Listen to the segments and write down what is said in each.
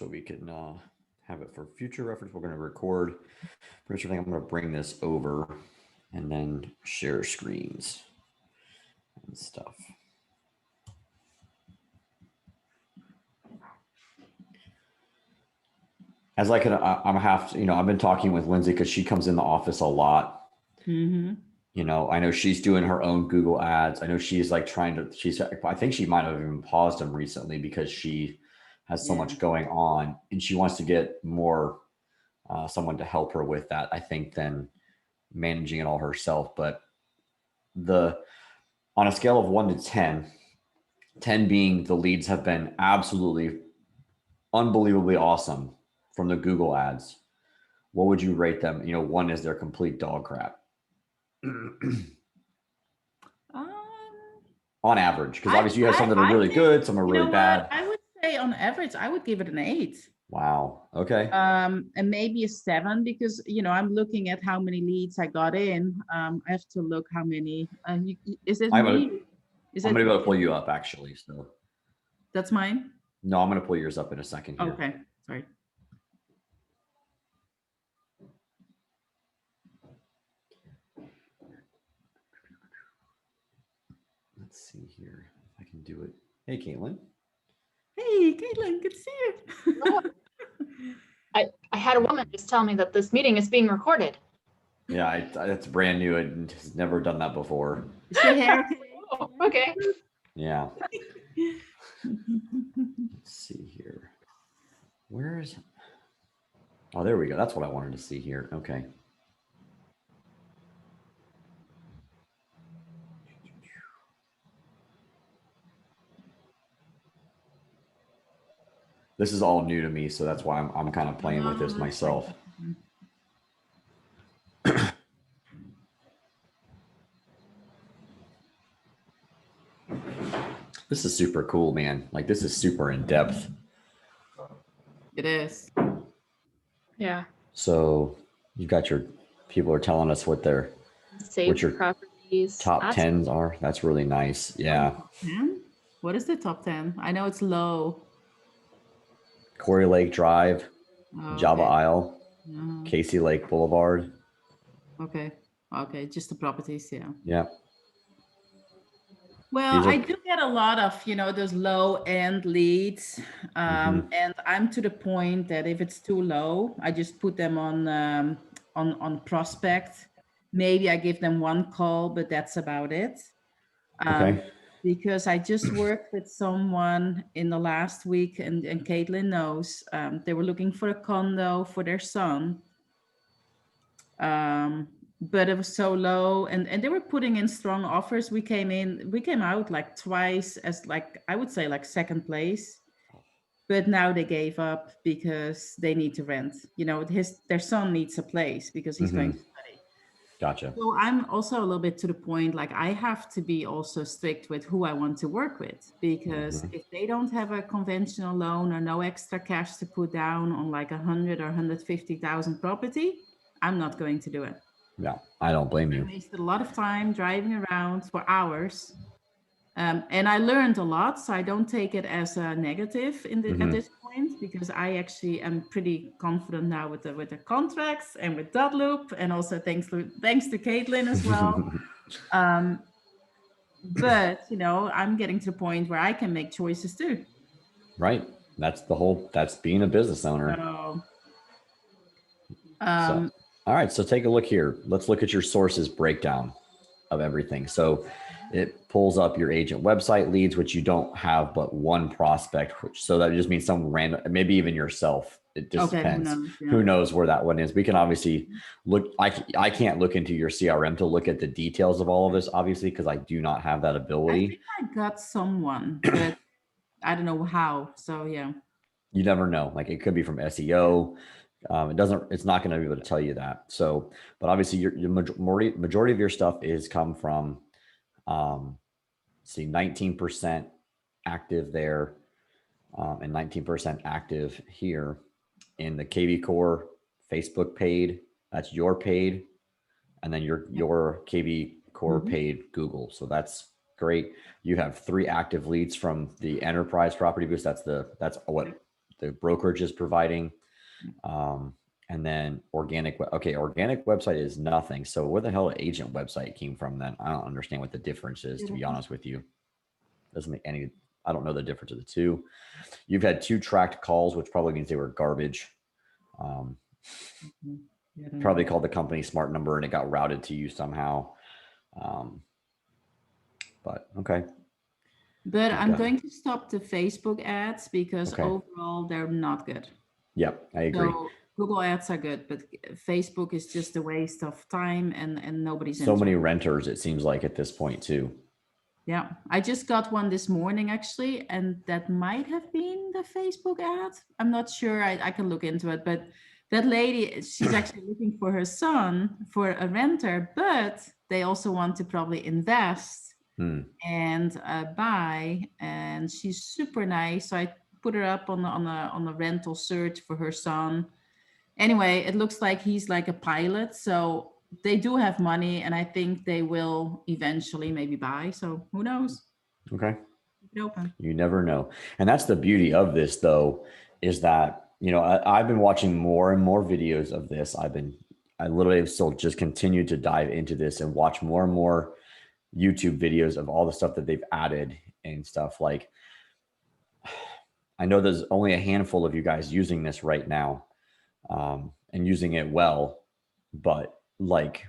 so we can have it for future reference. We're going to record. Pretty sure I'm going to bring this over and then share screens and stuff. As like I'm have to, I've been talking with Lindsay because she comes in the office a lot. Mm-hmm. I know she's doing her own Google ads. I know she's like I think she might have even paused them recently because she has so much going on and she wants to get more someone to help her with that, I think, than managing it all herself. But on a scale of 1 to 10, 10 being the leads have been absolutely unbelievably awesome from the Google ads, what would you rate them? 1 is their complete dog crap. On average, because obviously you have some that are really good, some are really bad. I would say on average, I would give it an 8. Wow. Okay. And maybe a 7 because I'm looking at how many leads I got in. I have to look how many. Is it me? I'm gonna be able to pull you up actually. So that's mine. No, I'm gonna pull yours up in a second here. Okay. Sorry. Let's see here if I can do it. Hey, Caitlin. Hey, Caitlin, good to see you. I had a woman just tell me that this meeting is being recorded. Yeah, that's brand new. It has never done that before. Oh, okay. Yeah. Let's see here. Where is? Oh, there we go. That's what I wanted to see here. Okay. This is all new to me, so that's why I'm kind of playing with this myself. This is super cool, man. Like, this is super in depth. It is. Yeah. So you've got your people are telling us what your properties top 10s are. That's really nice. Yeah. 10? What is the top 10? I know it's low. Quarry Lake Drive, Java okay. Isle, Casey Lake Boulevard. Okay. Okay. Just the properties. Yeah. Yeah. Well, I do get a lot of, those low end leads. And I'm to the point that if it's too low, I just put them on prospect. Maybe I give them 1 call, but that's about it. Okay. Because I just worked with someone in the last week and Caitlin knows, they were looking for a condo for their son. But it was so low and they were putting in strong offers. We came out like twice as I would say second place, but now they gave up because they need to rent. Their son needs a place because he's going to study. Gotcha. So I'm also a little bit to the point, I have to be also strict with who I want to work with, because if they don't have a conventional loan or no extra cash to put down on 100 or 150,000 property, I'm not going to do it. Yeah, I don't blame you. I wasted a lot of time driving around for hours. And I learned a lot, so I don't take it as a negative at this point, because I actually am pretty confident now with the contracts and with Dotloop, and also thanks to Caitlin as well. But I'm getting to the point where I can make choices too. Right. That's being a business owner. So, all right, so take a look here. Let's look at your sources breakdown of everything. So it pulls up your agent website leads, which you don't have but 1 prospect, so that just means some random, maybe even yourself. It just depends. Who knows where that one is. We can obviously look. I can't look into your CRM to look at the details of all of this, obviously, because I do not have that ability. I think I got someone, but I don't know how. So yeah. You never know. It could be from SEO. It's not going to be able to tell you that. So, but obviously your majority of your stuff is come from, 19% active there, and 19% active here in the KV Core Facebook paid. That's your paid. And then your KV Core paid Google. So that's great. You have 3 active leads from the enterprise property boost. That's what the brokerage is providing. And then organic. Okay, organic website is nothing. So where the hell agent website came from then? I don't understand what the difference is, to be honest with you. Doesn't make any, I don't know the difference of the two. You've had 2 tracked calls, which probably means they were garbage. Probably called the company smart number and it got routed to you somehow. But okay. But I'm going to stop the Facebook ads because overall they're not good. Yep, I agree. So Google ads are good, but Facebook is just a waste of time and nobody's so many renters, it seems like at this point too. Yeah, I just got one this morning actually, and that might have been the Facebook ad. I'm not sure. I can look into it, but that lady, she's actually looking for her son for a renter, but they also want to probably invest and buy. And she's super nice. So I put her up on the rental search for her son. Anyway, it looks like he's like a pilot. So they do have money, and I think they will eventually maybe buy. So who knows? Okay. Keep it open. You never know. And that's the beauty of this, though, is that, you know, I've been watching more and more videos of this. I literally have still just continued to dive into this and watch more and more YouTube videos of all the stuff that they've added and stuff. Like, I know there's only a handful of you guys using this right now, and using it well, but like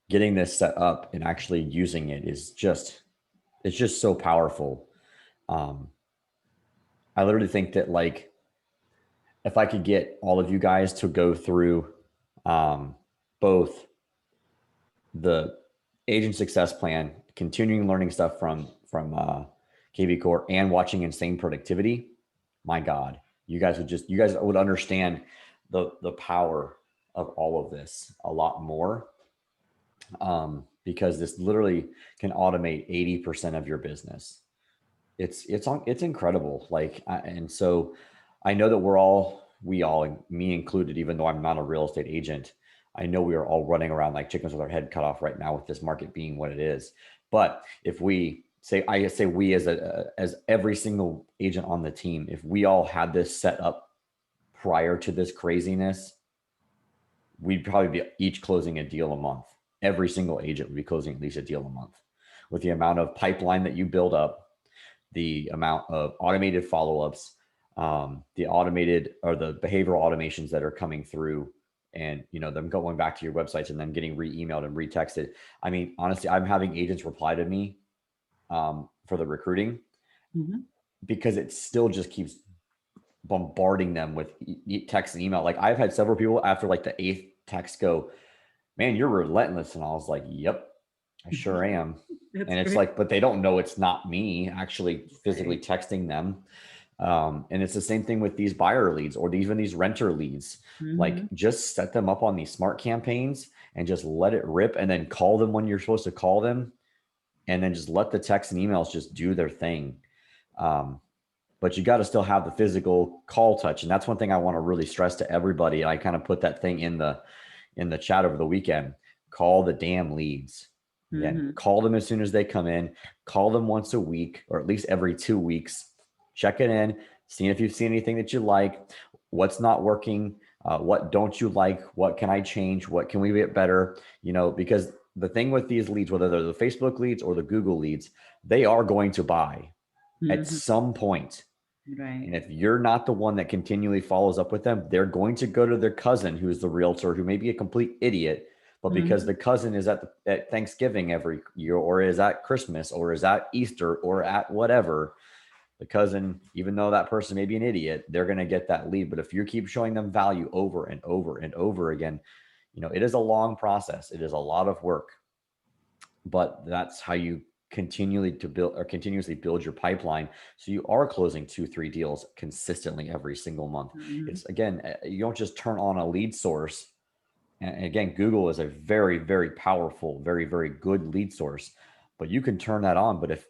getting this set up and actually using it is just, it's just so powerful. I literally think that, like, if I could get all of you guys to go through both the Agent Success Plan, continuing learning stuff from KV Core, and watching Insane Productivity, my God, you guys would understand the power of all of this a lot more, because this literally can automate 80% of your business. It's incredible. Like, and so I know that we all, me included, even though I'm not a real estate agent, I know we are all running around like chickens with our head cut off right now with this market being what it is. But if we say, I say we as every single agent on the team, if we all had this set up prior to this craziness, we'd probably be each closing a deal a month. Every single agent would be closing at least a deal a month, with the amount of pipeline that you build up, the amount of automated follow-ups, the automated or the behavioral automations that are coming through, and, you know, them going back to your websites and then getting re-emailed and retexted. I mean, honestly, I'm having agents reply to me for the recruiting, because it still just keeps bombarding them with text and email. Like, I've had several people after like the 8th text go, "Man, you're relentless." And I was like, "Yep, I sure am." And it's like, but they don't know it's not me actually physically texting them. And it's the same thing with these buyer leads or even these renter leads. Like, just set them up on these smart campaigns and just let it rip, and then call them when you're supposed to call them, and then just let the text and emails just do their thing. But you got to still have the physical call touch. And that's one thing I want to really stress to everybody. I kind of put that thing in the chat over the weekend. Call the damn leads. Again, call them as soon as they come in. Call them once a week, or at least every 2 weeks. Check it in, seeing if you've seen anything that you like, what's not working, what don't you like, what can I change, what can we get better, you know, because the thing with these leads, whether they're the Facebook leads or the Google leads, they are going to buy at some point. Right. And if you're not the one that continually follows up with them, they're going to go to their cousin, who's the realtor, who may be a complete idiot, but because the cousin is at Thanksgiving every year, or is at Christmas, or is at Easter, or at whatever, the cousin, even though that person may be an idiot, they're going to get that lead. But if you keep showing them value over and over and over again, you know, it is a long process. It is a lot of work, but that's how you continuously build your pipeline. So you are closing 2-3 deals consistently every single month. It's, again, you don't just turn on a lead source. And again, Google is a very, very powerful, very, very good lead source, but you can turn that on. But if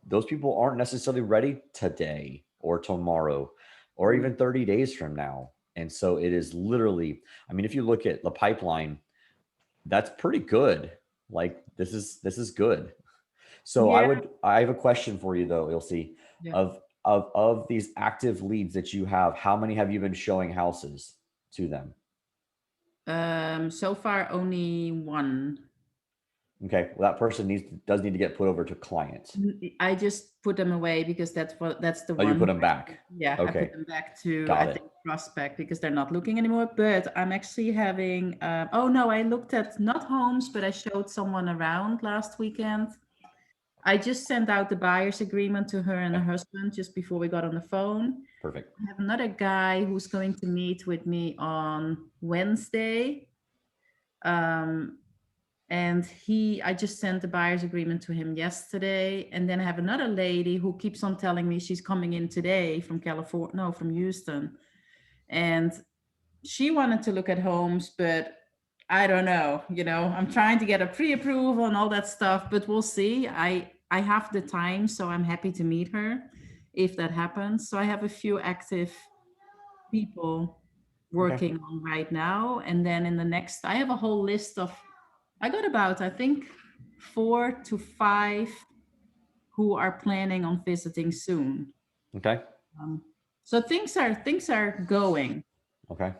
those people aren't necessarily ready today or tomorrow or even 30 days from now. And so it is literally, I mean, if you look at the pipeline, that's pretty good. Like, this is good. So I have a question for you though, Ilse, of of these active leads that you have, how many have you been showing houses to them? So far only one. Okay, well, that person does need to get put over to client. I just put them away because that's the Oh, you one. put them back. Yeah, I Okay, put them back to, got I it. think, prospect because they're not looking anymore. But I'm actually having, oh no, I looked at not homes, but I showed someone around last weekend. I just sent out the buyer's agreement to her and her husband just before we got on the phone. Perfect. I have another guy who's going to meet with me on Wednesday. And I just sent the buyer's agreement to him yesterday. And then I have another lady who keeps on telling me she's coming in today from California, no, from Houston. And she wanted to look at homes, but I don't know, I'm trying to get a pre-approval and all that stuff, but we'll see. I have the time, so I'm happy to meet her if that happens. So I have a few active people working on right now. And then in the next, I have a whole list of, I got about, I think, 4 to 5 who are planning on visiting soon. Okay. So things are going. Okay.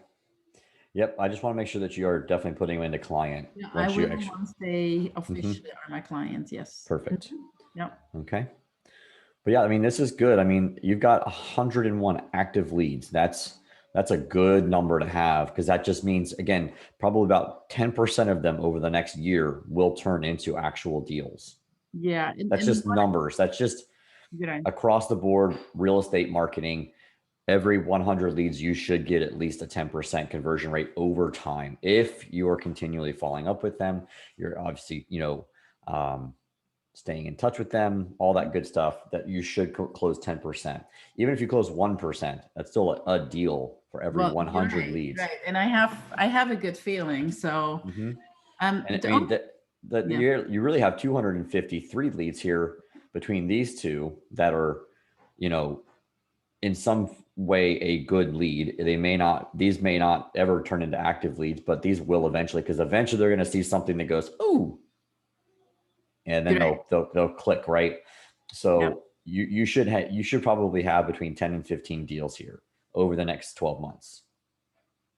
Yep. I just want to make sure that you are definitely putting them into client. Yeah, I will once they Mm-hmm. officially are my client. Yes. Perfect. Yeah. Okay. But yeah, I mean, this is good. I mean, you've got 101 active leads. That's a good number to have, because that just means, again, probably about 10% of them over the next year will turn into actual deals. Yeah. That's just numbers. That's just across the board real estate marketing. Every 100 leads, you should get at least a 10% conversion rate over time. If you are continually following up with them, you're obviously, staying in touch with them, all that good stuff, that you should close 10%. Even if you close 1%, that's still a deal for every 100 leads. Right. And I have a good feeling. So, and I mean, you really have 253 leads here between these two that are, in some way a good lead. These may not ever turn into active leads, but these will eventually, because eventually they're going to see something that goes, ooh, and then they'll click, right? So you should probably have between 10 and 15 deals here over the next 12 months.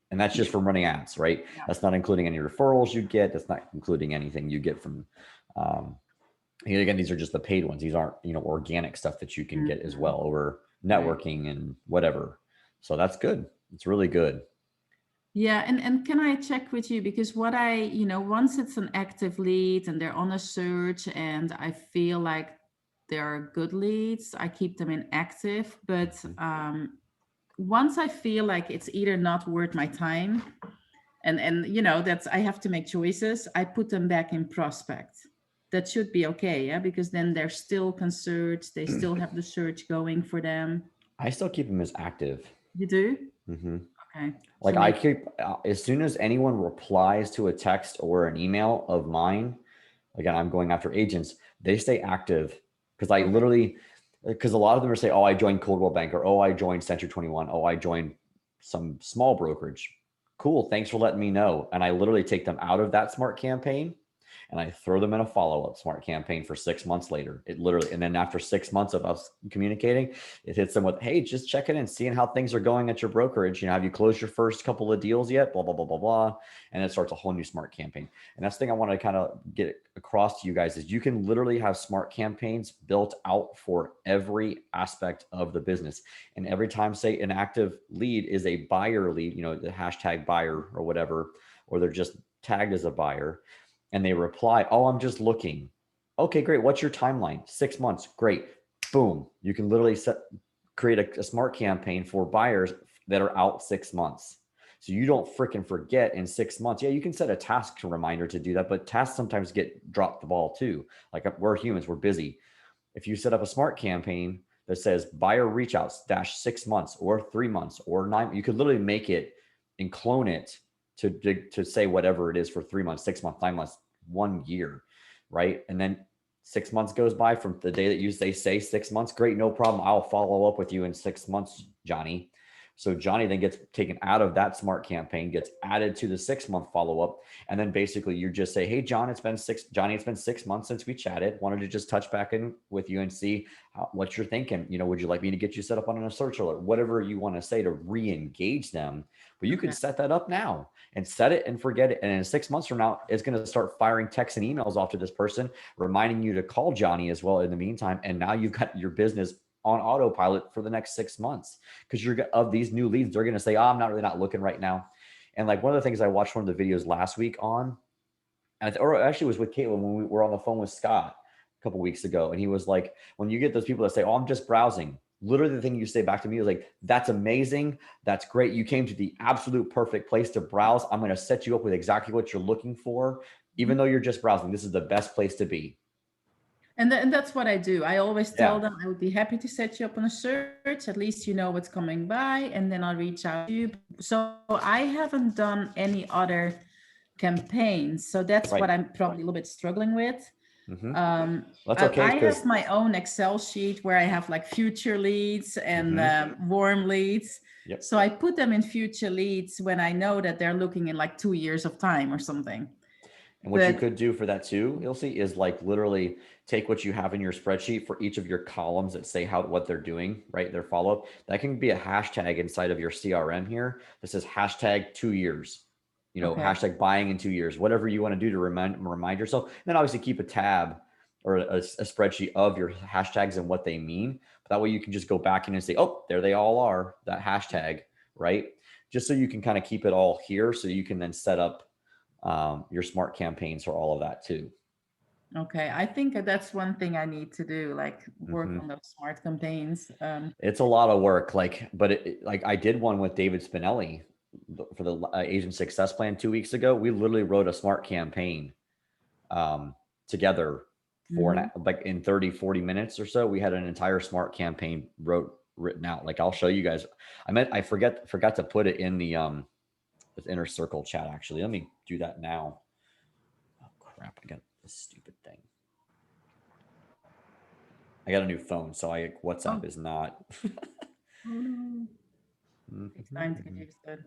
And that's just from running ads, right? Yeah. That's not including any referrals you get. That's not including anything you get from, again, these are just the paid ones. These aren't, organic stuff that you can get as well over networking and whatever. So that's good. It's really good. Yeah. And can I check with you? Because once it's an active lead and they're on a search and I feel like they're good leads, I keep them inactive. But once I feel like it's either not worth my time and that's, I have to make choices, I put them back in prospect. That should be okay. Yeah. Because then they're still concerned. They still have the search going for them. I still keep them as active. You do? Mm-hmm. Okay. Like, I keep, as soon as anyone replies to a text or an email of mine, again, I'm going after agents, they stay active, because because a lot of them are saying, oh, I joined Coldwell Bank, or, oh, I joined Century 21. Oh, I joined some small brokerage. Cool. Thanks for letting me know. And I literally take them out of that smart campaign and I throw them in a follow-up smart campaign for 6 months later. It literally, and then after 6 months of us communicating, it hits them with, hey, just checking in, seeing how things are going at your brokerage. Have you closed your first couple of deals yet? Blah, blah, blah, blah, blah. And it starts a whole new smart campaign. And that's the thing I want to kind of get across to you guys is you can literally have smart campaigns built out for every aspect of the business. And every time, say, an active lead is a buyer lead, the hashtag buyer or whatever, or they're just tagged as a buyer, and they reply, oh, I'm just looking. Okay, great. What's your timeline? 6 months. Great. Boom. You can literally create a smart campaign for buyers that are out 6 months. So you don't freaking forget in 6 months. Yeah, you can set a task reminder to do that, but tasks sometimes get dropped the ball too. Like, we're humans, we're busy. If you set up a smart campaign that says buyer reach outs -6 months or 3 months or 9, you could literally make it and clone it to say whatever it is for 3 months, 6 months, 9 months, 1 year, right? And then 6 months goes by from the day that you say 6 months. Great, no problem. I'll follow up with you in 6 months, Johnny. So Johnny then gets taken out of that smart campaign, gets added to the 6-month follow-up. And then basically you just say, hey, Johnny, it's been 6 months since we chatted. Wanted to just touch back in with you and see what you're thinking. Would you like me to get you set up on a search alert? Whatever you want to say to re-engage them. But you can set that up now and set it and forget it. And in 6 months from now, it's going to start firing texts and emails off to this person, reminding you to call Johnny as well in the meantime. And now you've got your business on autopilot for the next 6 months, because you're of these new leads. They're going to say, oh, I'm not really not looking right now. And like one of the things I watched one of the videos last week on, or actually it was with Caitlin when we were on the phone with Scott a couple weeks ago. And he was like, when you get those people that say, oh, I'm just browsing, literally the thing you say back to me is like, that's amazing. That's great. You came to the absolute perfect place to browse. I'm going to set you up with exactly what you're looking for. Even though you're just browsing, this is the best place to be. And that's what I do. I always tell them I would be happy to set you up on a search. At least you know what's coming by, and then I'll reach out to you. So I haven't done any other campaigns. So that's what I'm probably a little bit struggling with. That's okay. I have my own Excel sheet where I have like future leads and warm leads. So I put them in future leads when I know that they're looking in like 2 years of time or something. And what you could do for that too, Ilse, is like literally take what you have in your spreadsheet for each of your columns that say what they're doing, right? Their follow-up. That can be a hashtag inside of your CRM here that says hashtag 2 years, hashtag buying in 2 years, whatever you want to do to remind yourself. And then obviously keep a tab or a spreadsheet of your hashtags and what they mean. But that way you can just go back in and say, oh, there they all are, that hashtag, right? Just so you can kind of keep it all here so you can then set up your smart campaigns for all of that too. Okay, I think that's one thing I need to do, like work on those smart campaigns. It's a lot of work, but I did one with David Spinelli for the Agent Success Plan 2 weeks ago. We literally wrote a smart campaign together for like in 30-40 minutes or so. We had an entire smart campaign written out. Like I'll show you guys. I forgot to put it in the inner circle chat. Actually, let me do that now. Oh crap, I got this stupid thing. I got a new phone, so WhatsApp is not. It's time to get used to it.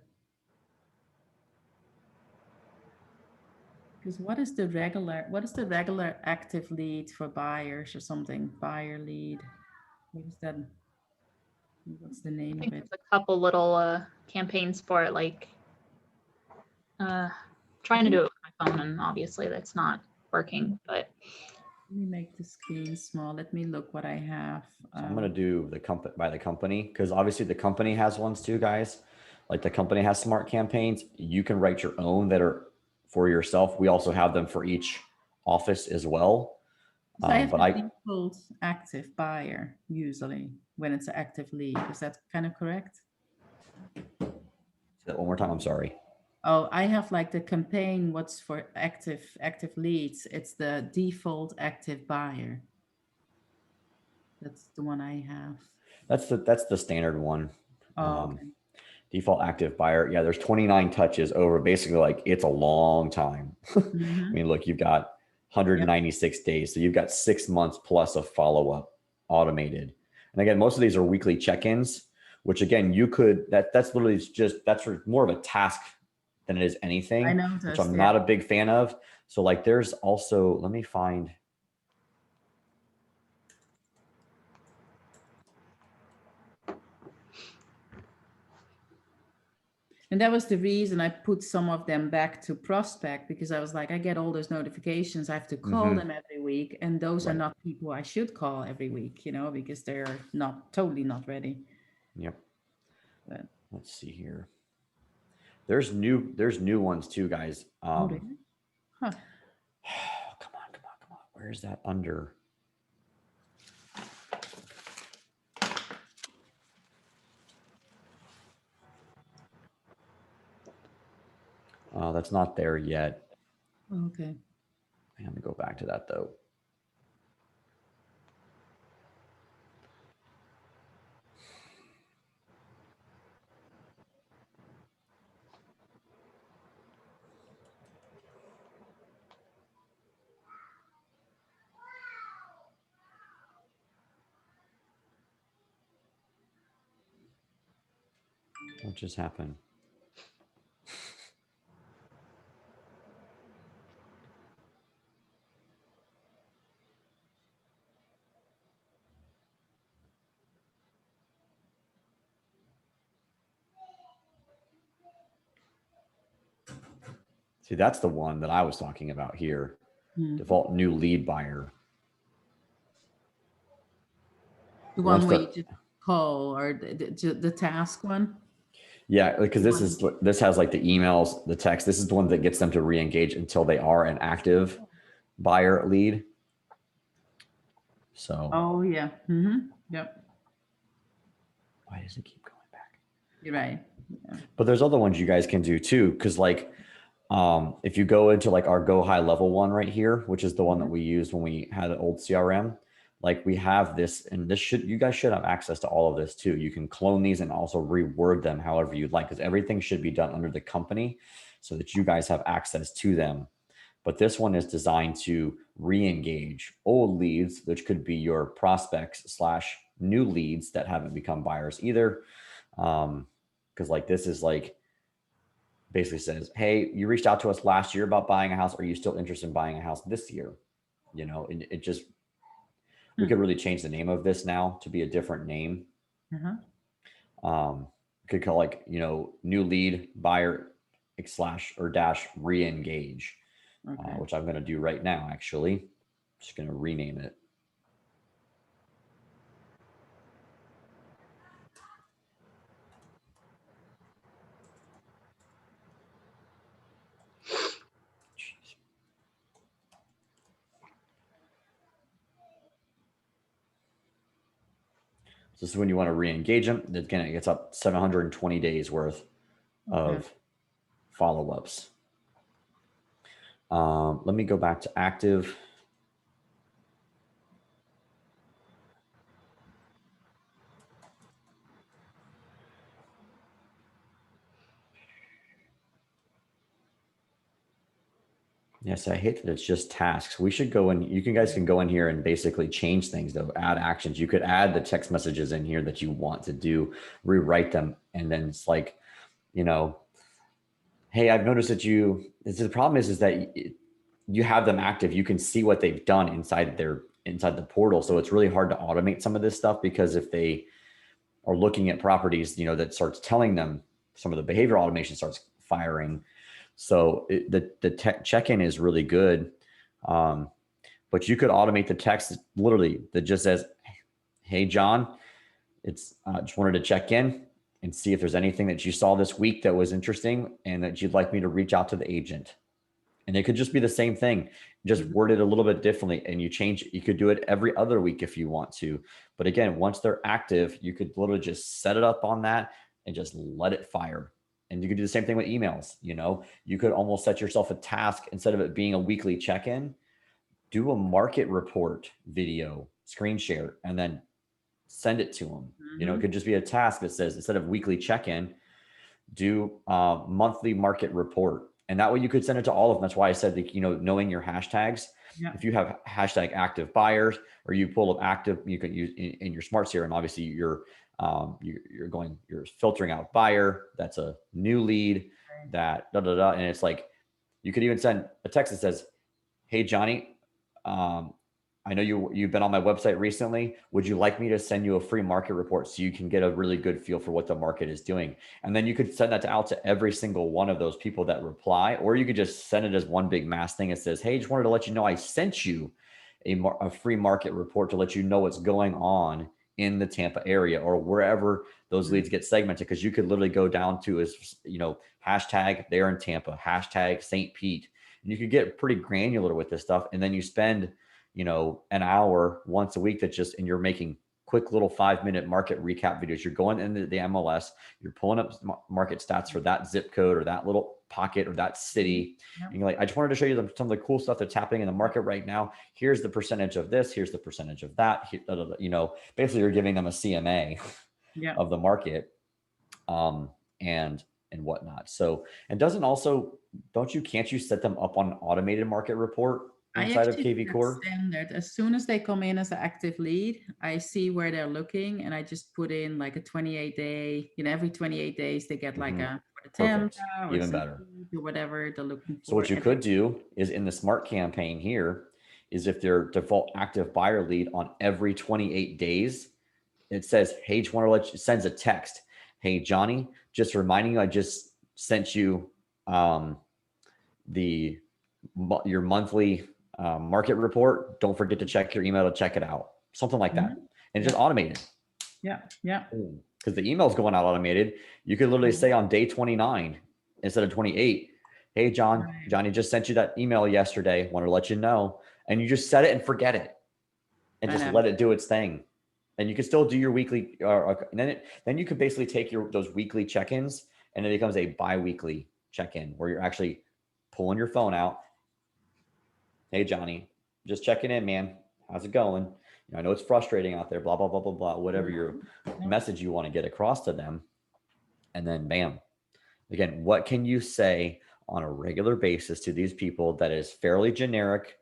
Because what is the regular active lead for buyers or something? Buyer lead. What is that? What's the name of it? There's a couple little campaigns for it, like trying to do it with my phone, and obviously that's not working, but let me make the screen small. Let me look what I have. So I'm going to do the company, because obviously the company has ones too, guys. Like the company has smart campaigns. You can write your own that are for yourself. We also have them for each office as well. So I have the default active buyer usually when it's an active lead. Is that kind of correct? Say that one more time. I'm sorry. Oh, I have like the campaign. What's for active leads? It's the default active buyer. That's the one I have. That's the standard one. Oh, okay. Default active buyer. Yeah, there's 29 touches over. Basically, like it's a long time. I mean, look, you've got 196 days, so you've got 6 months plus a follow-up automated. And again, most of these are weekly check-ins, which again, you could that's literally that's more of a task than it is anything, which I'm not a big fan of. So like there's also, let me find. And that was the reason I put some of them back to prospect, because I was like, I get all those notifications. I have to call them every week. And those are not people I should call every week, because they're totally not ready. Yep. But let's see here. There's new ones too, guys. Huh. Come on. Where is that under? Oh, that's not there yet. Okay. I'm going to go back to that though. What just happened? See, that's the one that I was talking about here. Default new lead buyer. The one where you just call, or the task one. Yeah, because this has like the emails, the text. This is the one that gets them to re-engage until they are an active buyer lead. So. Oh yeah. Yep. Why does it keep going back? You're right. Yeah. But there's other ones you guys can do too, because like if you go into like our Go High Level one right here, which is the one that we used when we had an old CRM, like we have this, and you guys should have access to all of this too. You can clone these and also reword them however you'd like, because everything should be done under the company so that you guys have access to them. But this one is designed to re-engage old leads, which could be your prospects / new leads that haven't become buyers either. Because like this is like basically says, hey, you reached out to us last year about buying a house. Are you still interested in buying a house this year? You know, and it just, we could really change the name of this now to be a different name. Could call like, you know, new lead buyer / re-engage, which I'm going to do right now. Actually, just going to rename it. This is when you want to re-engage them. Again, it gets up 720 days worth of follow-ups. Let me go back to active. Yes, I hate that it's just tasks. We should go in. You guys can go in here and basically change things though, add actions. You could add the text messages in here that you want to do, rewrite them. And then it's like, you know, hey, I've noticed that the problem is that you have them active. You can see what they've done inside the portal. So it's really hard to automate some of this stuff, because if they are looking at properties, you know, that starts telling them, some of the behavior automation starts firing. So the check-in is really good. But you could automate the text literally that just says, hey, John, it's just wanted to check in and see if there's anything that you saw this week that was interesting and that you'd like me to reach out to the agent. And it could just be the same thing, just worded a little bit differently. And you could do it every other week if you want to. But again, once they're active, you could literally just set it up on that and just let it fire. And you could do the same thing with emails. You know, you could almost set yourself a task, instead of it being a weekly check-in, do a market report video, screen share, and then send it to them. You know, it could just be a task that says, instead of weekly check-in, do a monthly market report. And that way you could send it to all of them. That's why I said that, you know, knowing your hashtags. Yeah. If you have hashtag active buyers, or you pull up active, you can use in your smart CRM. Obviously, you're filtering out buyer. That's a new lead. That and it's like, you could even send a text that says, "Hey Johnny, I know you've been on my website recently. Would you like me to send you a free market report so you can get a really good feel for what the market is doing?" And then you could send that out to every single one of those people that reply, or you could just send it as one big mass thing. It says, "Hey, just wanted to let you know I sent you a free market report to let you know what's going on in the Tampa area," or wherever those leads get segmented. Because you could literally go down to, as you know, hashtag they're in Tampa, hashtag St. Pete, and you could get pretty granular with this stuff. And then you spend, you know, an hour once a week and you're making quick little 5-minute market recap videos. You're going into the MLS, you're pulling up market stats for that zip code or that little pocket or that city. Yep. And you're like, I just wanted to show you some of the cool stuff that's happening in the market right now. Here's the percentage of this, here's the percentage of that. You know, basically you're giving them a CMA of the market and whatnot. So, and can't you set them up on an automated market report inside of actually do KV that Core? standard. As soon as they come in as an active lead, I see where they're looking, and I just put in like a 28-day. Every 28 days they get like Mhm. a for the temp Perfect. or Even some better. lead or whatever they're looking So for. what you And could do is in the smart campaign here is if their default active buyer lead on every 28 days, it says, hey, just want to let you sends a text. Hey, Johnny, just reminding you, I just sent you the your monthly market report. Don't forget to check your email to check it out. Something like that. And just automate it. yeah. Because the email's going out automated. You could literally say on day 29 instead of 28, hey, Johnny just sent you that email yesterday. Want to let you know. And you just set it and forget it and just let it do its thing. And you can still do your weekly, and then you can basically take those weekly check-ins, and it becomes a bi-weekly check-in where you're actually pulling your phone out. Hey, Johnny, just checking in, man. How's it going? I know it's frustrating out there, blah, blah, blah, blah, blah, whatever your message you want to get across to them. And then bam. Again, what can you say on a regular basis to these people that is fairly generic,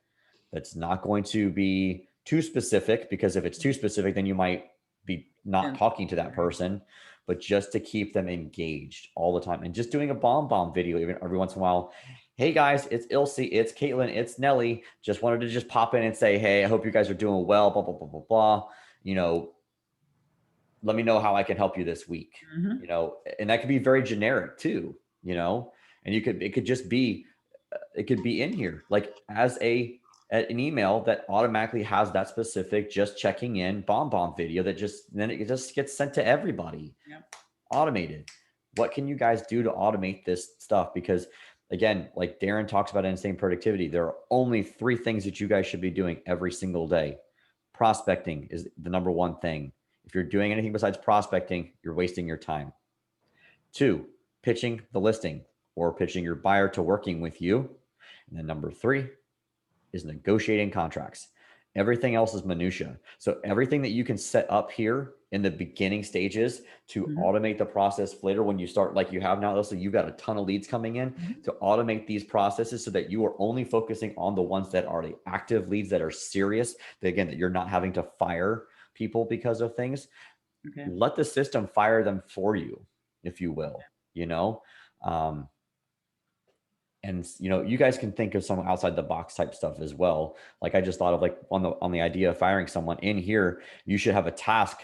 that's not going to be too specific? Because if it's too specific, then you might be not talking to that person, but just to keep them engaged all the time and just doing a bomb video even every once in a while. Hey guys, it's Ilse, it's Caitlin, it's Nelly. Just wanted to just pop in and say, hey, I hope you guys are doing well, blah, blah, blah, blah, blah. Let me know how I can help you this week. And that could be very generic too, and it could just be, it could be in here, like as an email that automatically has that specific, just checking in bomb video that then it just gets sent to everybody. Automated. What can you guys do to automate this stuff? Because again, like Darren talks about insane productivity, there are only 3 things that you guys should be doing every single day. Prospecting is the number 1 thing. If you're doing anything besides prospecting, you're wasting your time. 2, pitching the listing or pitching your buyer to working with you. And then number 3 is negotiating contracts. Everything else is minutia. So everything that you can set up here in the beginning stages to automate the process later when you start like you have now, so you've got a ton of leads coming in, to automate these processes so that you are only focusing on the ones that are the active leads that are serious. That again, that you're not having to fire people because of things. Let the system fire them for you, if you will, and you guys can think of some outside the box type stuff as well. Like I just thought of like on the idea of firing someone in here, you should have a task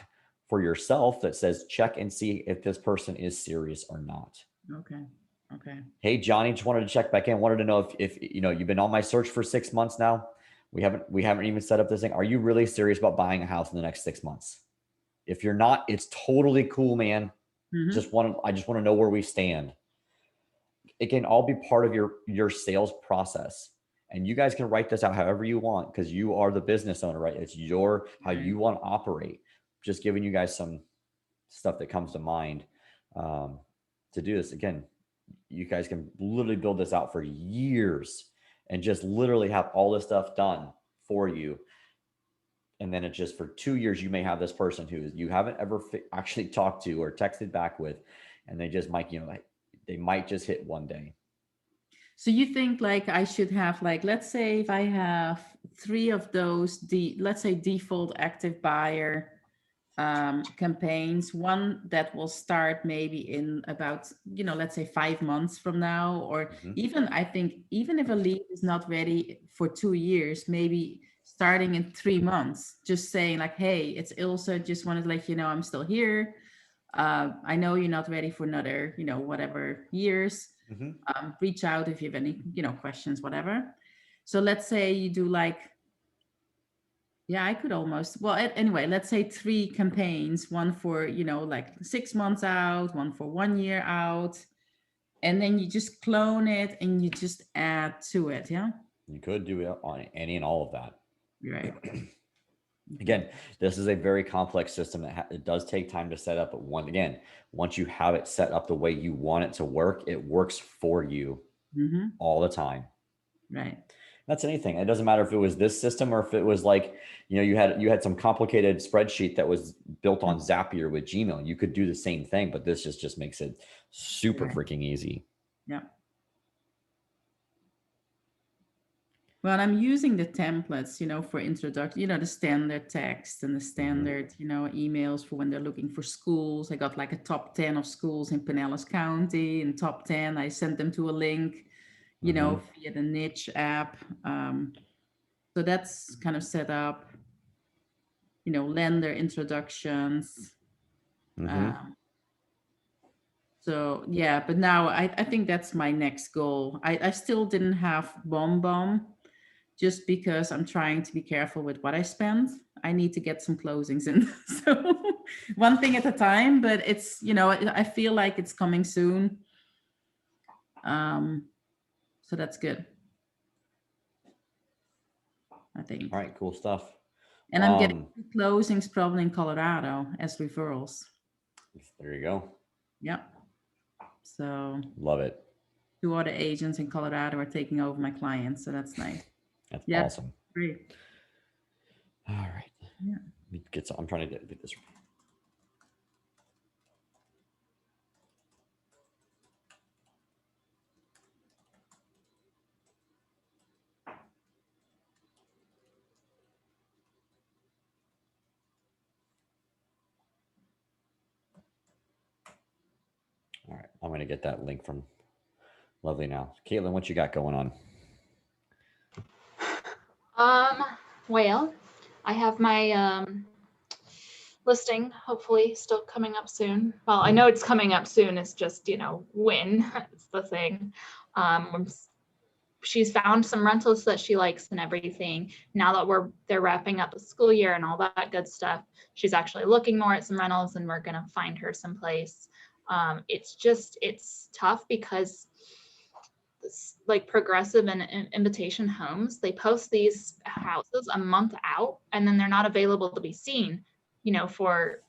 for yourself that says check and see if this person is serious or not. Okay. Hey, Johnny, just wanted to check back in. Wanted to know if you've been on my search for 6 months now. We haven't even set up this thing. Are you really serious about buying a house in the next 6 months? If you're not, it's totally cool, man. I just want to know where we stand. It can all be part of your sales process, and you guys can write this out however you want because you are the business owner, right? It's how you want to operate. Just giving you guys some stuff that comes to mind to do this. Again, you guys can literally build this out for years and just literally have all this stuff done for you. And then it's just for 2 years, you may have this person who you haven't ever actually talked to or texted back with, and they just might, they might just hit one day. So you think like I should have like, let's say if I have 3 of those, let's say default active buyer campaigns, one that will start maybe in about, let's say 5 months from now, or even I think even if a lead is not ready for 2 years, maybe starting in 3 months, just saying like, hey, it's Ilse, just wanted to let you know I'm still here. I know you're not ready for another, whatever years. Reach out if you have any, questions, whatever. So let's say you do like, I could almost, anyway, let's say 3 campaigns, one for, like 6 months out, one for 1 year out. And then you just clone it and you just add to it. Yeah. You could do it on any and all of that. Right. Again, this is a very complex system that it does take time to set up. But once you have it set up the way you want it to work, it works for you all the time. Right. That's anything. It doesn't matter if it was this system or if it was like, you had some complicated spreadsheet that was built on Zapier with Gmail. You could do the same thing, but this just makes it super freaking easy. Yeah. Well, I'm using the templates, for introduction, the standard text and the standard, emails for when they're looking for schools. I got like a top 10 of schools in Pinellas County, and top 10, I sent them to a link, via the niche app. So that's kind of set up, lender introductions. So yeah, but now I think that's my next goal. I still didn't have Bomb just because I'm trying to be careful with what I spend. I need to get some closings in. So one thing at a time, but it's, I feel like it's coming soon. So that's good, I think. All right, cool stuff. And I'm getting closings probably in Colorado as referrals. There you go. Yep. So Love it. 2 other agents in Colorado are taking over my clients. So that's nice. That's Yeah. awesome. Great. All right. Yeah. I'm trying to get this. All right. I'm going to get that link from Lovely now. Caitlin, what you got going on? Well, I have my listing hopefully still coming up soon. Well, I know it's coming up soon. It's just, when it's the thing. She's found some rentals that she likes and everything. Now that they're wrapping up the school year and all that good stuff, she's actually looking more at some rentals, and we're gonna find her someplace. It's tough because like Progressive and Invitation Homes, they post these houses a month out, and then they're not available to be seen, for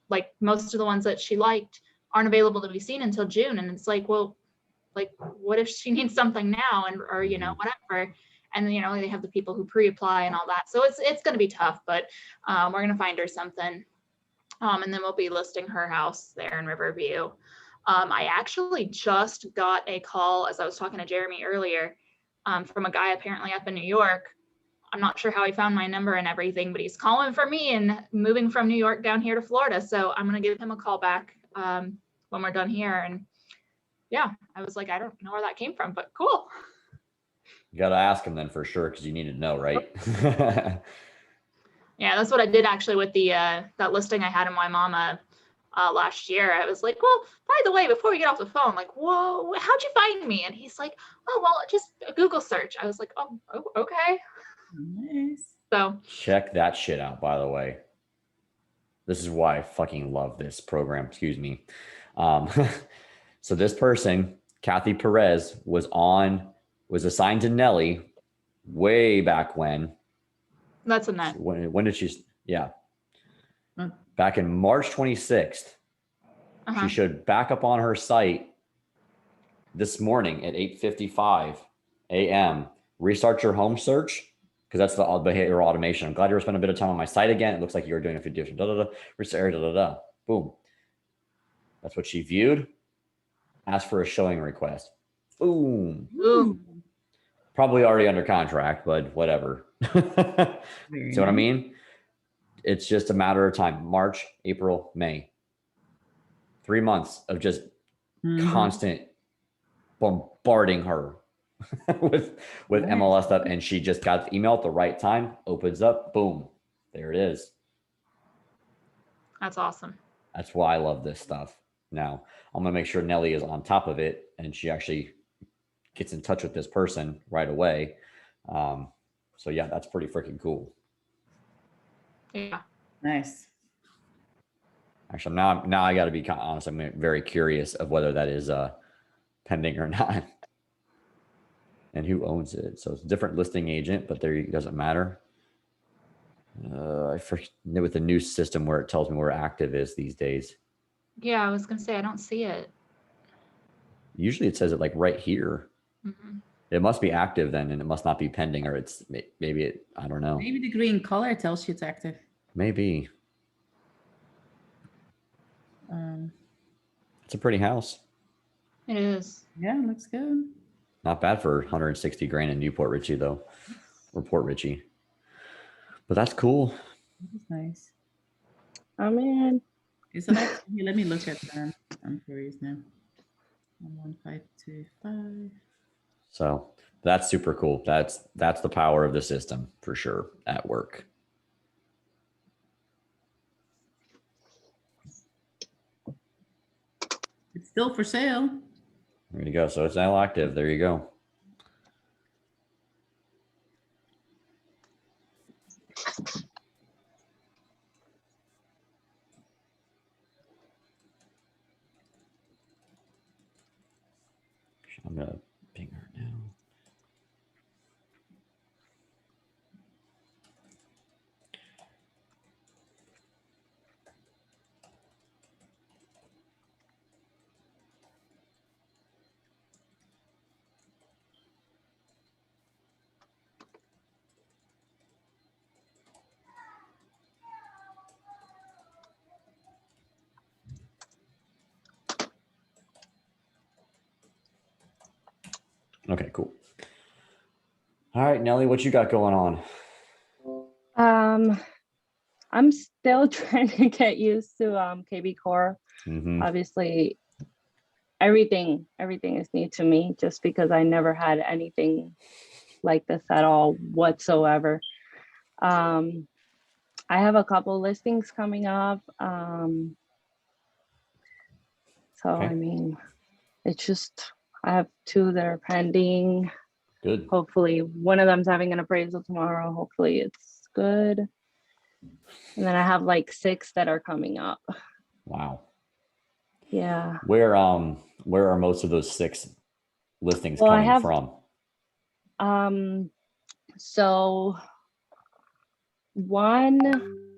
like most of the ones that she liked aren't available to be seen until June. And it's like, well, like, what if she needs something now, or whatever. And they have the people who pre-apply and all that. So it's going to be tough, but we're going to find her something. And then we'll be listing her house there in Riverview. I actually just got a call, as I was talking to Jeremy earlier, from a guy apparently up in New York. I'm not sure how he found my number and everything, but he's calling for me and moving from New York down here to Florida. So I'm going to give him a call back when we're done here. And yeah, I was like, I don't know where that came from, but cool. You got to ask him then for sure, because you need to know, right? Yeah, that's what I did actually with the that listing I had in Waimama last year. I was like, well, by the way, before we get off the phone, like, whoa, how'd you find me? And he's like, oh, well, just a Google search. I was like, oh okay. Nice. So check that shit out, by the way. This is why I fucking love this program. Excuse me. So this person, Kathy Perez, was assigned to Nelly way back when. That's a net. When did she? Yeah. Back in March 26th. She showed back up on her site this morning at 8:55 a.m. Restart your home search, because that's the behavioral automation. I'm glad you were spending a bit of time on my site again. It looks like you were doing a few different restart, boom. That's what she viewed. Asked for a showing request. Boom. Ooh. Probably already under contract, but whatever. See what I mean? It's just a matter of time. March, April, May. 3 months of just constant bombarding her with MLS stuff. And she just got the email at the right time, opens up, boom. There it is. That's awesome. That's why I love this stuff. Now, I'm going to make sure Nelly is on top of it and she actually gets in touch with this person right away. So yeah, that's pretty freaking cool. Yeah. Nice. Actually, now I got to be honest. I'm very curious of whether that is pending or not, and who owns it. So it's a different listing agent, but there it doesn't matter. I forget with the new system where it tells me where active is these days. Yeah, I was gonna say I don't see it. Usually it says it like right here. It must be active then, and it must not be pending, or it's maybe it. I don't know. Maybe the green color tells you it's active. Maybe. It's a pretty house. It is. Yeah, looks good. Not bad for 160 grand in Newport Richie, though. Report Richie. But that's cool. That's nice. Oh man. Is it actually, let me look at them. I'm curious now. 11525. So that's super cool. That's the power of the system for sure at work. It's still for sale. There you go. So it's now active. There you go. I'm gonna ping her now. Okay, cool. All right, Nelly, what you got going on? I'm still trying to get used to KB Core. Mm-hmm. Obviously, everything is new to me just because I never had anything like this at all whatsoever. I have a couple listings coming up. So Okay. I mean, it's just I have 2 that are pending. Good. Hopefully one of them's having an appraisal tomorrow. Hopefully it's good. And then I have like 6 that are coming up. Wow. Yeah. Where are most of those 6 listings Well, coming from? So 1,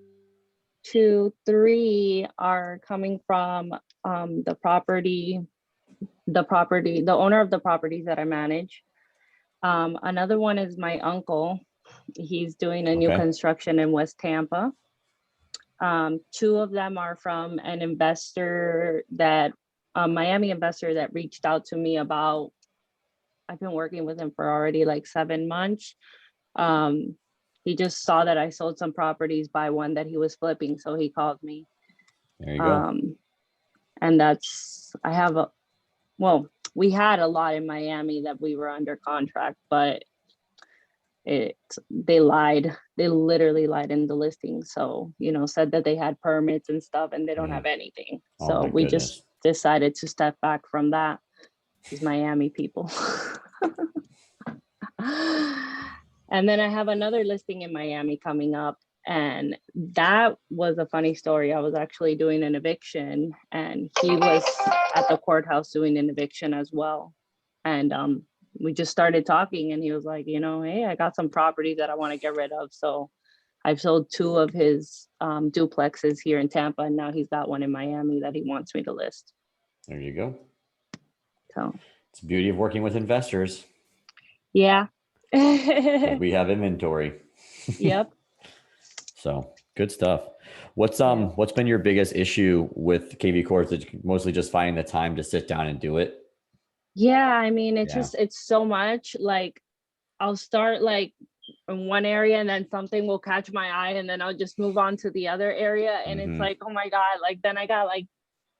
2, 3 are coming from the owner of the properties that I manage. Another one is my uncle. He's doing a new Okay. construction in West Tampa. 2 of them are from an investor that Miami investor that reached out to me about. I've been working with him for already like 7 months. He just saw that I sold some properties by one that he was flipping, so he called me. There you go. And we had a lot in Miami that we were under contract, but they lied. They literally lied in the listing. So, said that they had permits and stuff and they don't have anything. Oh, So my we goodness. just decided to step back from that. These Miami people. And then I have another listing in Miami coming up. And that was a funny story. I was actually doing an eviction and he was at the courthouse doing an eviction as well. And we just started talking and he was like, hey, I got some property that I want to get rid of. So I've sold 2 of his duplexes here in Tampa. And now he's got one in Miami that he wants me to list. There you go. So It's the beauty of working with investors. yeah. We have inventory. Yep. So good stuff. What's been your biggest issue with KV Core? Is it mostly just finding the time to sit down and do it? Yeah, I mean, it's so much. Like I'll start like in one area and then something will catch my eye and then I'll just move on to the other area. And it's like, oh my God, like then I got like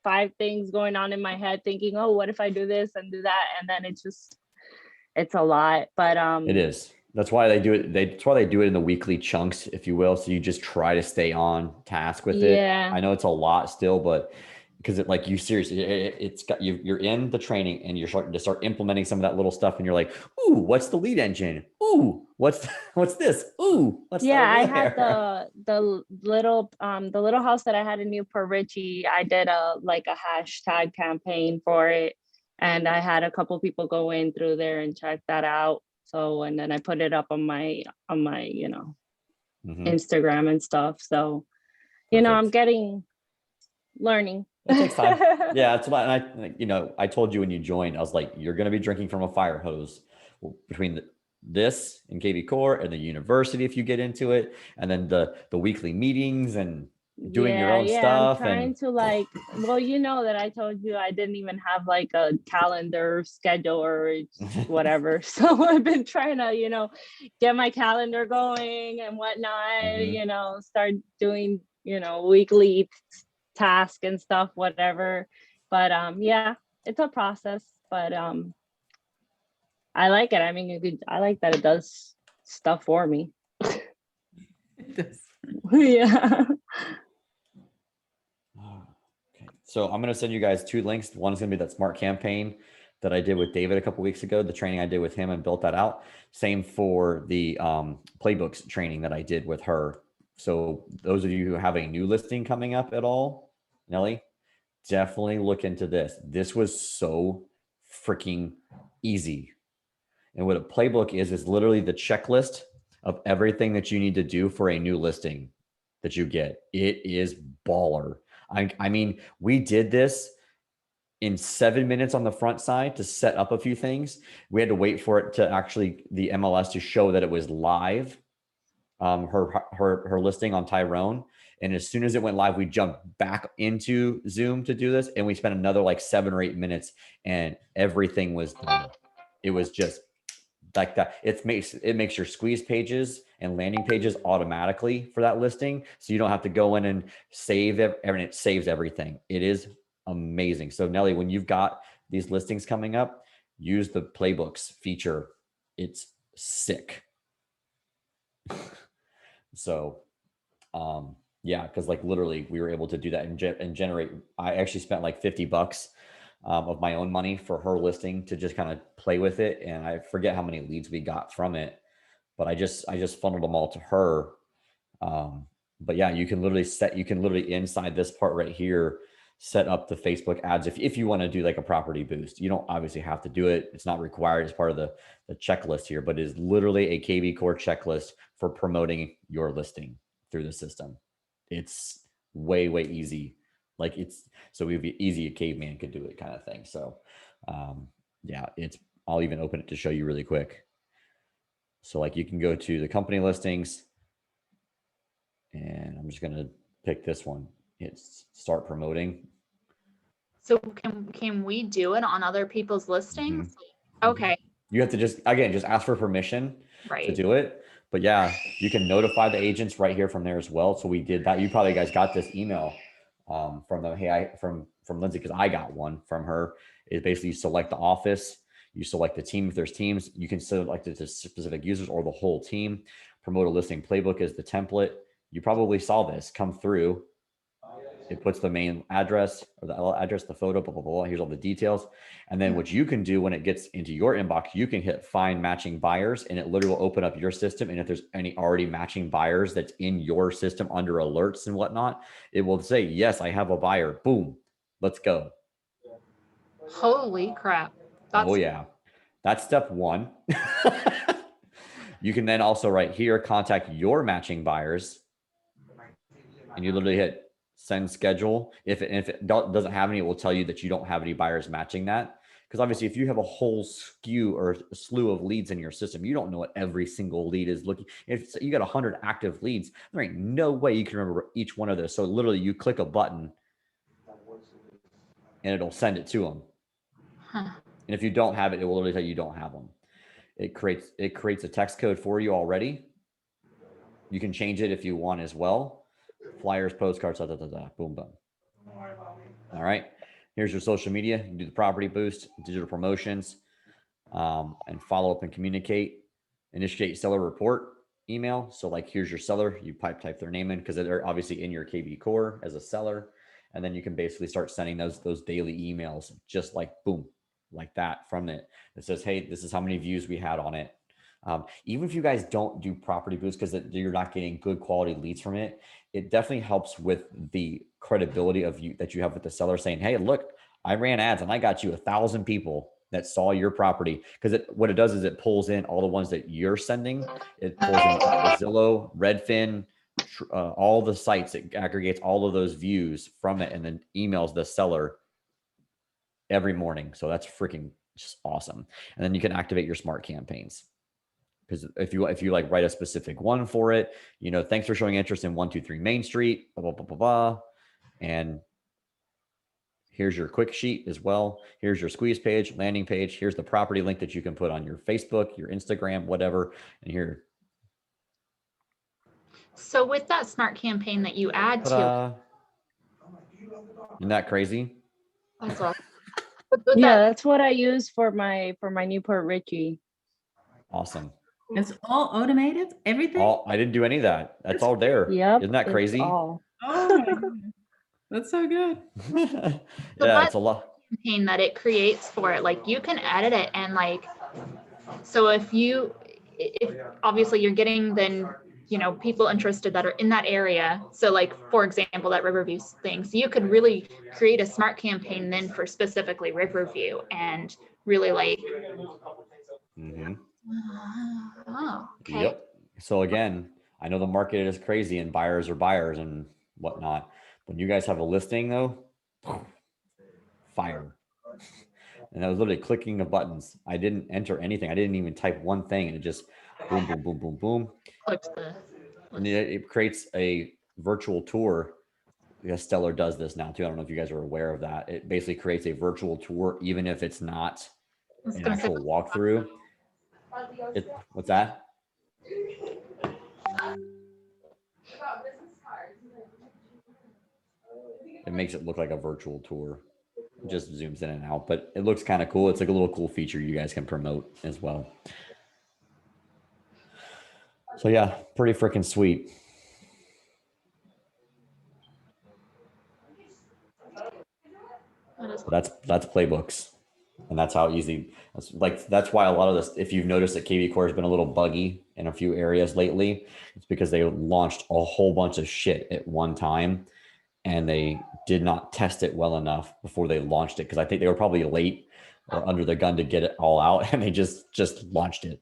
5 things going on in my head thinking, oh, what if I do this and do that? And then it's a lot, but it is. That's why they do it. That's why they do it in the weekly chunks, if you will. So you just try to stay on task with it. I know it's a lot still, but because it's got you're in the training and you're starting to start implementing some of that little stuff, and you're like, ooh, what's the lead engine? Ooh, what's this? Ooh, what's I had the little house that I had in Newport Richie. I did a hashtag campaign for it, and I had a couple people go in through there and check that out. So, and then I put it up on my Instagram and stuff. So, I'm learning. It takes time. Yeah, that's why. And I told you when you joined, I was like, you're going to be drinking from a fire hose between this and KV Core and the university if you get into it, and then the weekly meetings and doing your own I'm stuff trying and to like, well, you know that I told you I didn't even have like a calendar schedule or whatever. So I've been trying to, get my calendar going and whatnot, Mhm. Start doing, weekly task and stuff, whatever. But yeah, it's a process, but I like it. I mean, I like that it does stuff for me. Yeah. Okay. So I'm going to send you guys 2 links. One is going to be that smart campaign that I did with David a couple weeks ago, the training I did with him and built that out. Same for the playbooks training that I did with her. So those of you who have a new listing coming up at all, Nelly, definitely look into this. This was so freaking easy. And what a playbook is literally the checklist of everything that you need to do for a new listing that you get. It is baller. I mean, we did this in 7 minutes on the front side to set up a few things. We had to wait for it to actually the MLS to show that it was live. Her listing on Tyrone. And as soon as it went live, we jumped back into Zoom to do this. And we spent another like 7 or 8 minutes and everything was done. It was just like that. It makes your squeeze pages and landing pages automatically for that listing. So you don't have to go in and save it, and it saves everything. It is amazing. So Nelly, when you've got these listings coming up, use the playbooks feature. It's sick. So yeah, because like literally we were able to do that and generate. I actually spent like $50 of my own money for her listing to just kind of play with it, and I forget how many leads we got from it, but I just funneled them all to her. But yeah, you can literally inside this part right here set up the Facebook ads if you want to do like a property boost. You don't obviously have to do it. It's not required as part of the checklist here, but it is literally a KV Core checklist for promoting your listing through the system. It's way easy. Like so we'd be easy a caveman could do it kind of thing. So yeah, I'll even open it to show you really quick. So like you can go to the company listings, and I'm just going to pick this one. It's start promoting. So can we do it on other people's listings? Mm-hmm. Okay. You have to just ask for permission to do it. But yeah, you can notify the agents right here from there as well. So we did that. You probably guys got this email from them. Hey, from Lindsay, because I got one from her. It basically you select the office, you select the team. If there's teams, you can select it to specific users or the whole team. Promote a listing playbook is the template. You probably saw this come through. It puts the main address or the address, the photo, blah, blah, blah. Here's all the details. And then what you can do when it gets into your inbox, you can hit find matching buyers, and it literally will open up your system. And if there's any already matching buyers that's in your system under alerts and whatnot, it will say, yes, I have a buyer. Boom, let's go. Holy crap. Oh yeah. That's step 1. You can then also right here, contact your matching buyers, and you literally hit send schedule. If it doesn't have any, it will tell you that you don't have any buyers matching that. Because obviously if you have a whole skew or a slew of leads in your system, you don't know what every single lead is looking. If you got 100 active leads, there ain't no way you can remember each one of those. So literally you click a button and it'll send it to them. And if you don't have it, it will literally tell you don't have them. It creates a text code for you already. You can change it if you want as well. Flyers, postcards, boom, boom. All right. Here's your social media. You can do the property boost, digital promotions, and follow up and communicate. Initiate seller report email. So like, here's your seller. You type their name in because they're obviously in your KV Core as a seller. And then you can basically start sending those daily emails, just like boom, like that from it. It says, hey, this is how many views we had on it. Even if you guys don't do property boosts because you're not getting good quality leads from it, it definitely helps with the credibility of you that you have with the seller saying, hey, look, I ran ads and I got you 1,000 people that saw your property. Because what it does is it pulls in all the ones that you're sending. It pulls in Zillow, Redfin, all the sites. It aggregates all of those views from it and then emails the seller every morning. So that's freaking just awesome. And then you can activate your smart campaigns. because if you like write a specific one for it, you know, thanks for showing interest in 123 Main Street, blah, blah, blah, blah, blah. And here's your quick sheet as well. Here's your squeeze page, landing page. Here's the property link that you can put on your Facebook, your Instagram, whatever. And here. So with that smart campaign that you add to, Ta-da. Isn't that crazy? that's awesome. With Yeah, that, that's what I use for my Newport Richie. Awesome. It's all automated, everything? I didn't do any of that. That's all there. Yep. Isn't that it's crazy? all. Oh my goodness. That's so good. Yeah, it's a lot. campaign that it creates for it, like you can edit it and like, so if obviously you're getting then, you know, people interested that are in that area. So like, for example, that Riverview thing. So you could really create a smart campaign then for specifically Riverview and really like, Mhm. oh, okay. Yep. So again, I know the market is crazy and buyers are buyers and whatnot. When you guys have a listing though, fire. And I was literally clicking the buttons. I didn't enter anything. I didn't even type one thing, and it just boom, boom, boom, boom, boom. Clicked the, And it creates a virtual tour. Because Stellar does this now too. I don't know if you guys are aware of that. It basically creates a virtual tour, even if it's not I was an gonna say, actual walkthrough. What's that? It makes it look like a virtual tour. It just zooms in and out, but it looks kind of cool. It's like a little cool feature you guys can promote as well. So yeah, pretty freaking sweet. that is- That's playbooks, and that's how easy. That's why a lot of this. If you've noticed that KV Core has been a little buggy in a few areas lately, it's because they launched a whole bunch of shit at one time, and they did not test it well enough before they launched it. Because I think they were probably late or under the gun to get it all out, and they just launched it,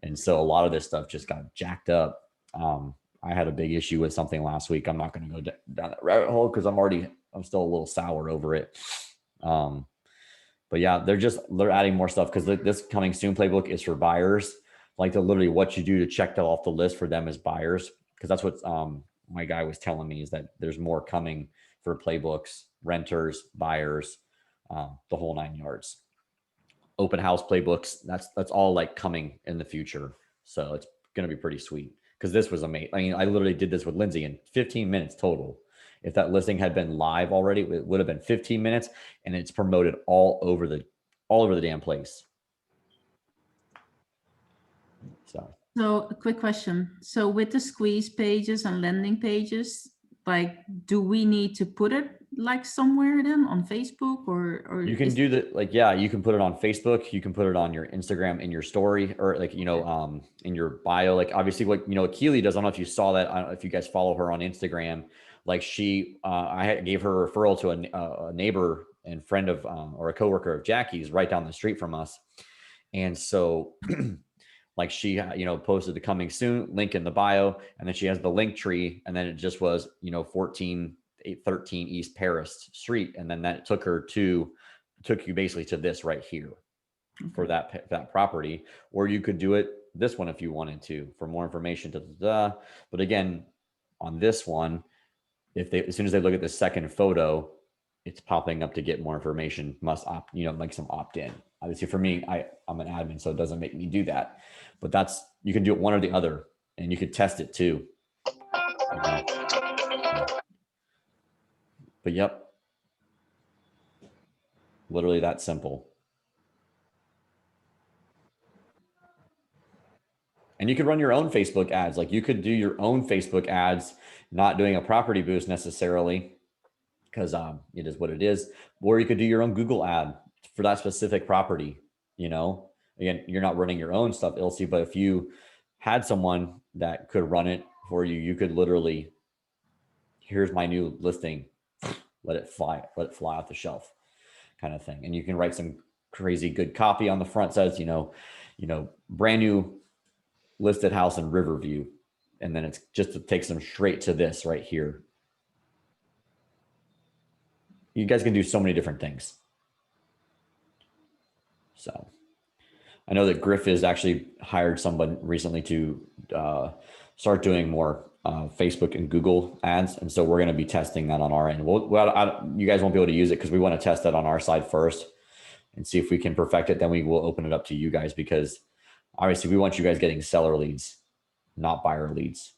and so a lot of this stuff just got jacked up. I had a big issue with something last week. I'm not going to go down that rabbit hole because I'm still a little sour over it. But yeah, they're adding more stuff because this coming soon playbook is for buyers. Like literally what you do to check that off the list for them as buyers. Because that's what my guy was telling me is that there's more coming for playbooks, renters, buyers, the whole 9 yards. Open house playbooks, that's all like coming in the future. So it's going to be pretty sweet because this was amazing. I mean, I literally did this with Lindsay in 15 minutes total. If that listing had been live already, it would have been 15 minutes, and it's promoted all over the damn place. So a quick question. So with the squeeze pages and landing pages, like, do we need to put it like somewhere then on Facebook or You can do that. Like, yeah, you can put it on Facebook. You can put it on your Instagram in your story or like, in your bio. Like obviously what, Keely does, I don't know if you saw that. I don't know if you guys follow her on Instagram. Like I gave her a referral to a neighbor and friend of, or a coworker of Jackie's right down the street from us. And so like she, posted the coming soon link in the bio, and then she has the link tree. And then it just was, 14813 East Paris Street. And then that took you basically to this right here for that property, or you could do it this one if you wanted to for more information. But again, on this one, as soon as they look at the second photo, it's popping up to get more information, must opt, like some opt-in. Obviously for me, I'm an admin, so it doesn't make me do that, but you can do it one or the other, and you could test it too. But yep, literally that simple. And you could run your own Facebook ads. Like you could do your own Facebook ads, not doing a property boost necessarily, because it is what it is. Or you could do your own Google ad for that specific property. Again, you're not running your own stuff, Ilse, but if you had someone that could run it for you, you could literally, here's my new listing, let it fly off the shelf kind of thing. And you can write some crazy good copy on the front, says, brand new listed house in Riverview. And then it's just to take them straight to this right here. You guys can do so many different things. So, I know that Griff has actually hired someone recently to start doing more Facebook and Google ads. And so we're going to be testing that on our end. You guys won't be able to use it because we want to test that on our side first and see if we can perfect it. Then we will open it up to you guys, because obviously we want you guys getting seller leads, not buyer leads.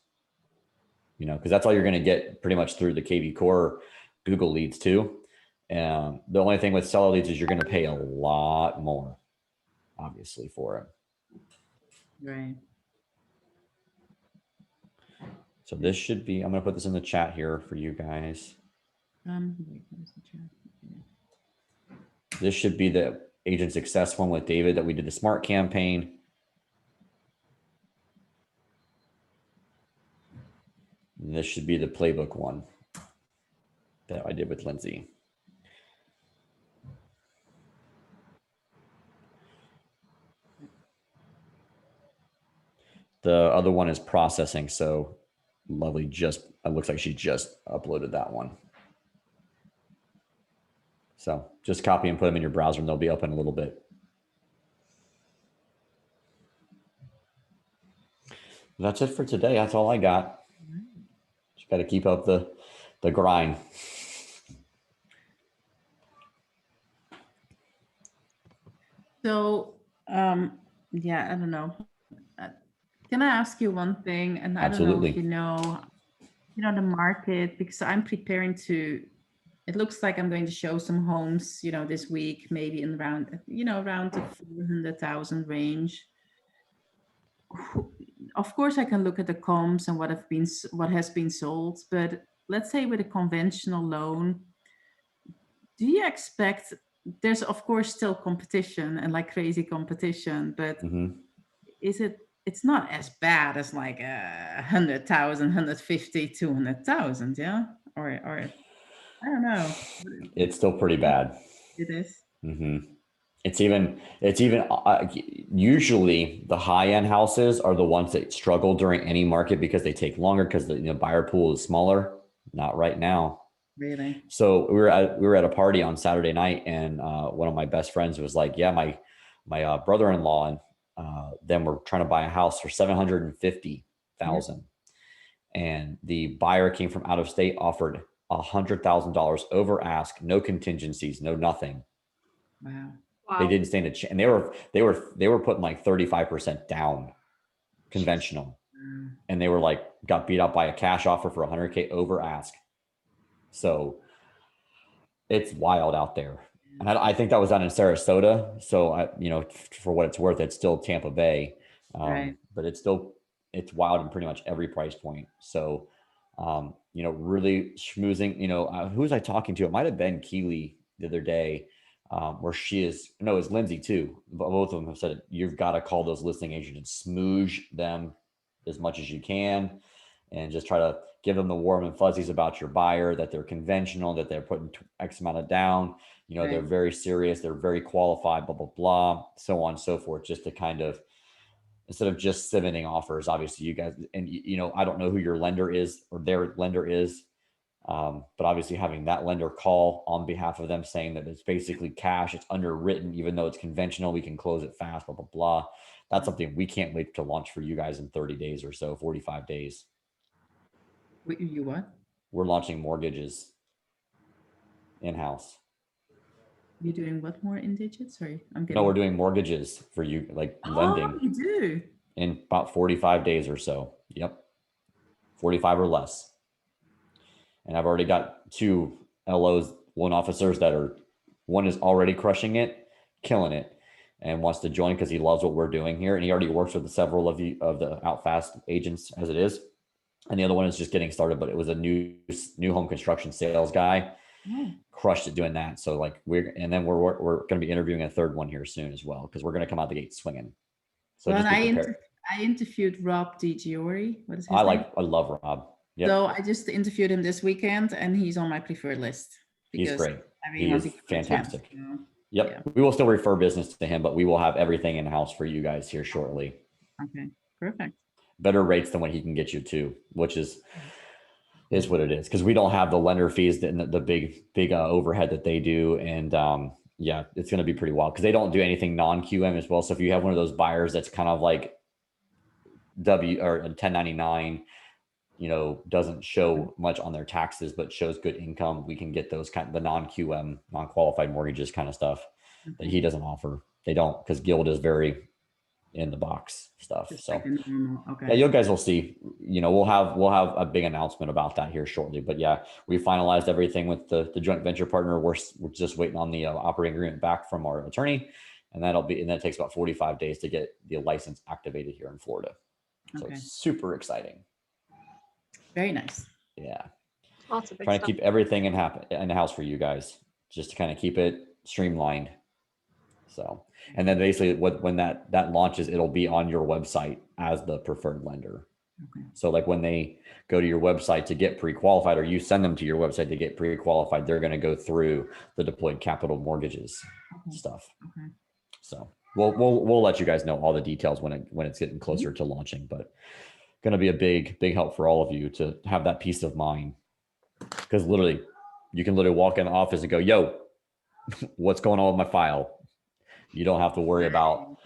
You know, because that's all you're going to get pretty much through the KV Core Google leads too. And the only thing with seller leads is you're going to pay a lot more, obviously, for it. Right. So this should be, I'm going to put this in the chat here for you guys. Wait, where's the chat? Okay. This should be the agent success one with David that we did the smart campaign. And this should be the playbook one that I did with Lindsay. The other one is processing. So Lovely it looks like she just uploaded that one. So just copy and put them in your browser and they'll be open in a little bit. That's it for today. That's all I got. Just got to keep up the grind. So, yeah, I don't know. Can I ask you one thing? And I don't know Absolutely. if you know the market, because I'm preparing to. It looks like I'm going to show some homes, this week, maybe in around the 400,000 range. Of course, I can look at the comps and what has been sold, but let's say with a conventional loan, do you expect? There's of course still competition and like crazy competition, but is it? It's not as bad as like 100,000, 150, 200,000, yeah, or I don't know. It's still pretty bad. It is. It's even usually the high end houses are the ones that struggle during any market because they take longer because the buyer pool is smaller. Not right now. Really? So we were at a party on Saturday night, and one of my best friends was like, "Yeah, my brother-in-law and them were trying to buy a house for $750,000, and the buyer came from out of state, offered $100,000 over ask, no contingencies, no nothing. Wow. They didn't stand a chance, and they were putting like 35% down, conventional, and they were like got beat up by a cash offer for $100K over ask. So it's wild out there. And I think that was down in Sarasota. So for what it's worth, it's still Tampa Bay, Right. but it's wild in pretty much every price point. So, really schmoozing, who was I talking to? It might've been Keely the other day, where it's Lindsay too. Both of them have said, you've got to call those listing agents and smooge them as much as you can, and just try to give them the warm and fuzzies about your buyer, that they're conventional, that they're putting X amount of down, Right. They're very serious, they're very qualified, blah, blah, blah, so on and so forth, just to kind of, instead of just submitting offers, obviously you guys, and I don't know who your lender is or their lender is, but obviously having that lender call on behalf of them saying that it's basically cash, it's underwritten, even though it's conventional, we can close it fast, blah, blah, blah. That's something we can't wait to launch for you guys in 30 days or so, 45 days. Wait, you what? We're launching mortgages in-house. You're doing what more in digits? Sorry, I'm getting. No, we're doing mortgages for you, like lending. Oh, you do? In about 45 days or so. Yep. 45 or less. And I've already got 2 LOs, loan officers one is already crushing it, killing it, and wants to join because he loves what we're doing here. And he already works with several of the OutFast agents as it is. And the other one is just getting started, but it was a new home construction sales guy. Crushed it doing that. So we're going to be interviewing a third one here soon as well, because we're going to come out the gate swinging. So Well, just be I prepared. interviewed Rob DiGiori. What is his I name? love Rob. Yep. So I just interviewed him this weekend, and he's on my preferred list. He's great. He everyone's is a good fantastic. chance, Yep. Yeah. We will still refer business to him, but we will have everything in house for you guys here shortly. Okay, perfect. Better rates than what he can get you to, which is what it is, because we don't have the lender fees and the big overhead that they do, and Yeah, it's going to be pretty wild because they don't do anything non-QM as well. So if you have one of those buyers that's kind of like W or 1099, doesn't show much on their taxes, but shows good income, we can get those the non-QM, non-qualified mortgages kind of stuff that he doesn't offer. They don't, because Guild is very in the box stuff. Just So like a normal, okay. yeah, you guys will see. We'll have a big announcement about that here shortly. But yeah, we finalized everything with the joint venture partner. We're just waiting on the operating agreement back from our attorney, and that takes about 45 days to get the license activated here in Florida. So Okay. it's super exciting. Very nice. Yeah, Lots of big trying to stuff. keep everything in the house for you guys, just to kind of keep it streamlined. So, and then basically when that launches, it'll be on your website as the preferred lender. Okay. So like when they go to your website to get pre-qualified, or you send them to your website to get pre-qualified, they're going to go through the deployed capital mortgages stuff. Okay. So we'll let you guys know all the details when it's getting closer to launching, but going to be a big help for all of you to have that peace of mind, because literally you can walk in the office and go, yo, what's going on with my file? You don't have to worry about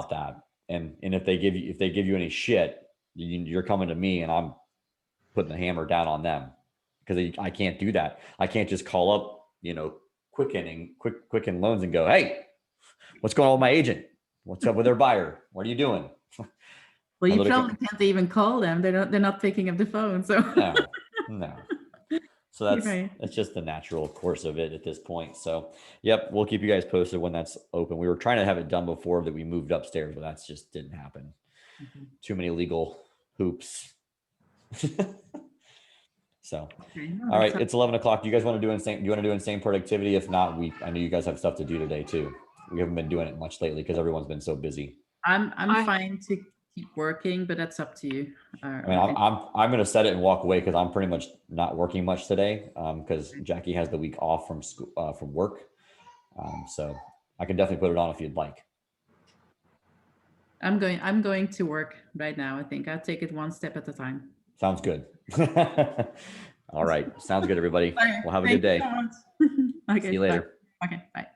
that. And if they give you any shit, you're coming to me and I'm putting the hammer down on them, because I can't do that. I can't just call up, Quicken Loans and go, hey, what's going on with my agent? What's up with their buyer? What are you doing? Well, you probably can't even call them. They're not picking up the phone. So no. So that's just the natural course of it at this point. So, yep, we'll keep you guys posted when that's open. We were trying to have it done before that we moved upstairs, but that's just didn't happen. Okay. Too many legal hoops. So, Okay. No, all right, that's it's 11 o'clock. Do you guys want to do insane productivity? If not, I know you guys have stuff to do today too. We haven't been doing it much lately because everyone's been so busy. I'm fine to keep working, but that's up to you. I mean, I'm going to set it and walk away because I'm pretty much not working much today because Jackie has the week off from school, from work. So I can definitely put it on if you'd like. I'm going to work right now. I think I'll take it one step at a time. Sounds good. All right. Sounds good, everybody. Well, have a good day. Okay, See you later. Bye. Okay, bye.